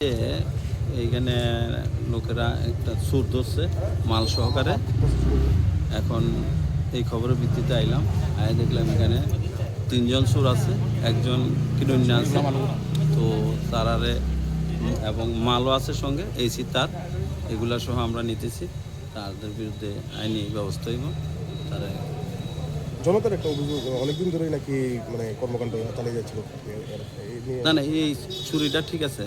এইখানে লোকেরা একটা চোর ধরছে মাল সহকারে। এখন এই খবরের ভিত্তিতে আইলাম, আয় দেখলাম এখানে 3 জন চোর আছে, একজন কিরণ্য আছে, তো তারারে এবং মালও আছে সঙ্গে, এসি তার এগুলা সহ আমরা নিতেছি। তাদের বিরুদ্ধে আইনি ব্যবস্থা হইব। তারা জনতার একটা অভিযোগ অনেকদিন ধরেই নাকি মানে কর্মকাণ্ড চালিয়ে যাচ্ছিল। না না, এই চুরিটা ঠিক আছে,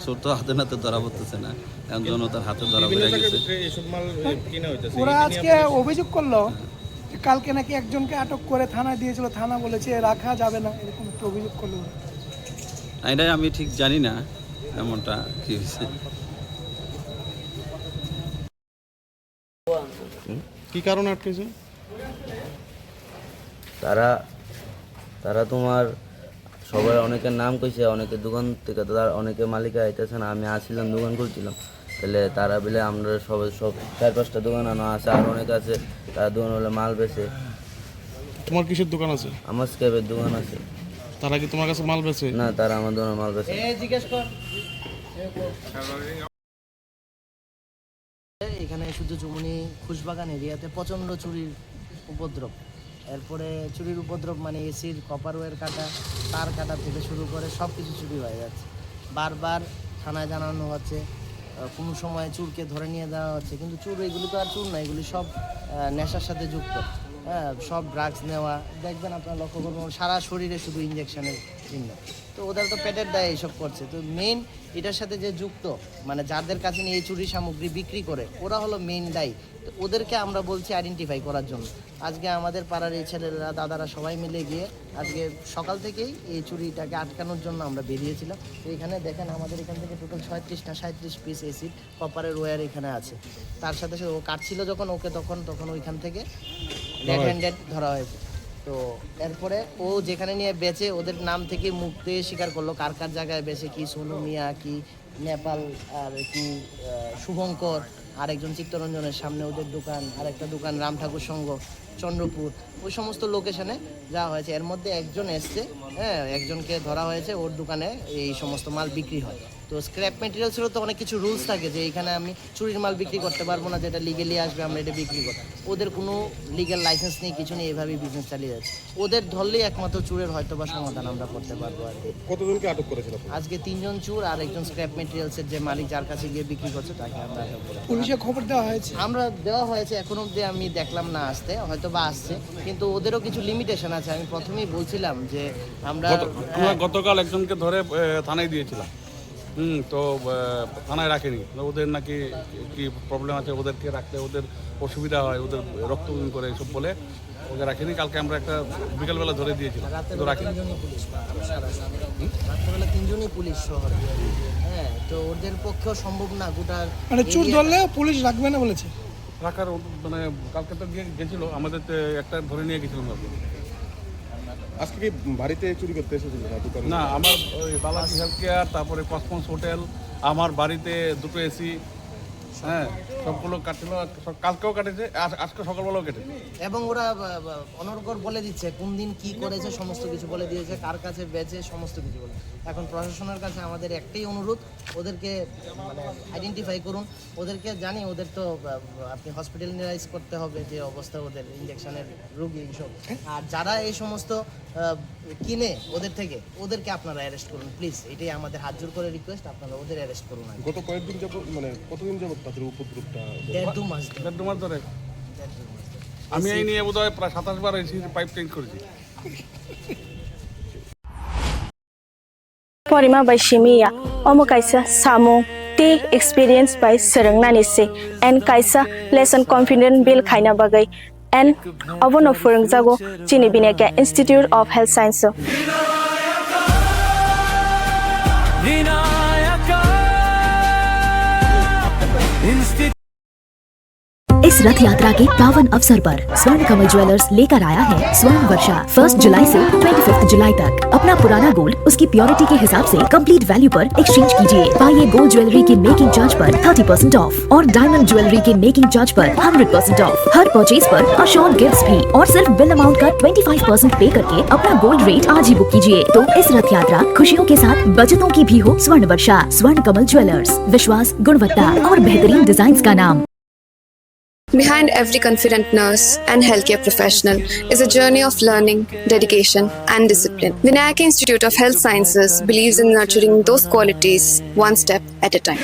চোর তো হাতে নাতে ধরা পড়তেছে না, এখন জনতার হাতে ধরা পড়ে গেছে। ওরা আজকে অভিযোগ করলো যে কালকে নাকি একজনকে আটক করে থানায় দিয়েছিল, থানা বলেছে রাখা যাবে না, এরকম একটা অভিযোগ করলো। এটাই আমি ঠিক জানি না এমনটা কি হয়েছে। কি কারণে আটকেছে? তারা তোমার সবাই অনেকের নাম কইছে, অনেকের দোকান থেকে তারা অনেকে মালিকা আইতেছে না। আমি আসছিলাম, দোকান করছিলাম, তাহলে তারা বলে আমরা সব 4-5টা দোকান আনা আছে, আর অনেকে আছে তারা দোকান হলে মাল বেচে। তোমার কিসের দোকান আছে? আমার স্ক্যাপের দোকান আছে। তারা কি তোমার কাছে মাল বেচে? না, তারা আমার দোকানে মাল বেচে। এখানে শুধু যমুনি খুশবাগান এরিয়াতে প্রচণ্ড চুরির উপদ্রব। এরপরে চুরির উপদ্রব মানে এসির কপারওয়্যার কাটা, তার কাটা থেকে শুরু করে সব কিছু চুরি হয়ে যাচ্ছে। বারবার থানায় জানানো হচ্ছে, কোনো সময় চুরকে ধরে নিয়ে দেওয়া হচ্ছে, কিন্তু চুর এগুলি তো আর চুর না, এগুলি সব নেশার সাথে যুক্ত। হ্যাঁ, সব ড্রাগস নেওয়া, দেখবেন আপনারা লক্ষ্য করবেন সারা শরীরে শুধু ইঞ্জেকশনের চিহ্ন। তো ওদের তো পেটের দায়ে এইসব করছে। তো মেইন এটার সাথে যে যুক্ত মানে যাদের কাছে নিয়ে এই চুরি সামগ্রী বিক্রি করে, ওরা হলো মেইন দায়ী। তো ওদেরকে আমরা বলছি আইডেন্টিফাই করার জন্য। আজকে আমাদের পাড়ার এই ছেলেরা, দাদারা সবাই মিলে গিয়ে আজকে সকাল থেকেই এই চুরিটাকে আটকানোর জন্য আমরা বেরিয়েছিলাম। তো এখানে দেখেন আমাদের এখান থেকে টোটাল 36 না 37 পিস এসিড কপারের ওয়্যার এখানে আছে। তার সাথে সাথে ও কাটছিল যখন ওকে তখন ওইখান থেকে রেড হ্যান্ডেড ধরা হয়েছে। তো এরপরে ও যেখানে নিয়ে বেচে ওদের নাম থেকে মুখ দিয়ে স্বীকার করলো কার কার জায়গায় বেচে, কি সোনু মিয়া, কি নেপাল, আর কি শুভঙ্কর, আরেকজন চিত্তরঞ্জনের সামনে ওদের দোকান, আরেকটা দোকান রাম ঠাকুর সংঘ চন্দ্রপুর, ওই সমস্ত লোকেশনে যাওয়া হয়েছে। এর মধ্যে একজন এসছে, হ্যাঁ, একজনকে ধরা হয়েছে, ওর দোকানে এই সমস্ত মাল বিক্রি হয়। তো স্ক্র্যাপ মেটেরিয়ালসেরও তো অনেক কিছু রুলস থাকে যে এখানে আমি চুরির মাল বিক্রি করতে পারবো না, যেটা লিগেলি আসবে আমরা এটা বিক্রি করবো। ওদের কোনো লিগ্যাল লাইসেন্স নেই, কিছু নেই, এভাবেই বিজনেস চালিয়ে যাচ্ছে। ওদের ধরলেই একমাত্র চুরের হয়তো বা সমাধান আমরা করতে পারবো আর কি। কতজনকে আটক করেছিল? আজকে 3 জন চুর আর একজন স্ক্র্যাপ মেটেরিয়ালসের যে মালিক, যার কাছে গিয়ে বিক্রি করছে, তাকে আমরা আটক করেছি। পুলিশে খবর দেওয়া হয়েছে? আমরা দেওয়া হয়েছে, এখন অবধি আমি দেখলাম না আসতে, হয়তো বা আসছে, কিন্তু ওদেরও কিছু লিমিটেশন আছে। আমি প্রথমেই বলছিলাম যে আমরা গতকাল একজনকে ধরে থানায় দিয়েছিলাম, তো থানায় রাখেনি, ওদের নাকি কি প্রবলেম আছে, ওদেরকে রাখলে ওদের অসুবিধা হয়, ওদের রক্ত বমি করে এসব বলে ওকে রাখেনি। কালকে আমরা একটা বিকালবেলা ধরে দিয়েছিলাম, তো রাখেনি। রাত্রেবেলা 3 জনই পুলিশ শহরে, হ্যাঁ, তো ওদের পক্ষেও সম্ভব না গোটা মানে চুর ধরলেও পুলিশ রাখবে না বলেছে। রাখার মানে কালকে তো গেছিলো, আমাদের একটা ধরে নিয়ে গেছিলাম। আজকে কি বাড়িতে চুরি করতে এসেছিল না, আমার ওই বালাজি হেলথ কেয়ার, তারপরে কসমস হোটেল, আমার বাড়িতে 2টো এসি, হ্যাঁ, সবগুলো কাটছিল। কালকেও কাটেছে, আজকে সকালবেলাও কেটেছে। এবং ওরা অনর্গল বলে দিচ্ছে কোন দিন কি করেছে, সমস্ত কিছু বলে দিয়েছে, কার কাছে বেচে, সমস্ত কিছু বলে। এখন প্রশাসনের কাছে আমাদের একটাই অনুরোধ, ওদেরকে মানে আইডেন্টিফাই করুন। ওদেরকে জানি ওদের তো আপনি হসপিটালাইজ করতে হবে, যে অবস্থা ওদের, ইঞ্জেকশনের রোগী এইসব। আর যারা এই সমস্ত কিনে ওদের থেকে, ওদেরকে আপনারা অ্যারেস্ট করুন প্লিজ, এটাই আমাদের হাত জোর করে রিকোয়েস্ট, আপনারা ওদের অ্যারেস্ট করুন। গত কয়েকদিন যাবত মানে কতদিন যাবত তাদের উপদ্রবটা? 1.5 মাস ধরে আমি এই নিয়ে বোধহয় প্রায় 27 বার এসি পাইপ চেঞ্জ করেছি। Porima by Shimiya, Omo Kaisa Samu, T experience by Serengnanisi, and Kaisa lesson confident Bill Kaina Bagai, and Abono Furungzago, Chinibineka Institute of Health Science. रथ यात्रा के पावन अवसर पर स्वर्ण कमल ज्वेलर्स लेकर आया है स्वर्ण वर्षा 1 जुलाई से 25 जुलाई तक। अपना पुराना गोल्ड उसकी प्योरिटी के हिसाब से कंप्लीट वैल्यू पर एक्सचेंज कीजिए। पाइए गोल्ड ज्वेलरी के मेकिंग चार्ज पर 30% ऑफ और डायमंड ज्वेलरी के मेकिंग चार्ज पर 100% ऑफ। हर परचेज पर अशोर्ड गिफ्ट्स भी और सिर्फ बिल अमाउंट का 25% पे करके अपना गोल्ड रेट आज ही बुक कीजिए। तो इस रथ यात्रा खुशियों के साथ बचतों की भी हो। स्वर्ण वर्षा स्वर्ण कमल ज्वेलर्स, विश्वास, गुणवत्ता और बेहतरीन डिजाइन का नाम। Behind every confident nurse and healthcare professional is a journey of learning, dedication, and discipline. Vinayaka Institute of Health Sciences believes in nurturing those qualities one step at a time.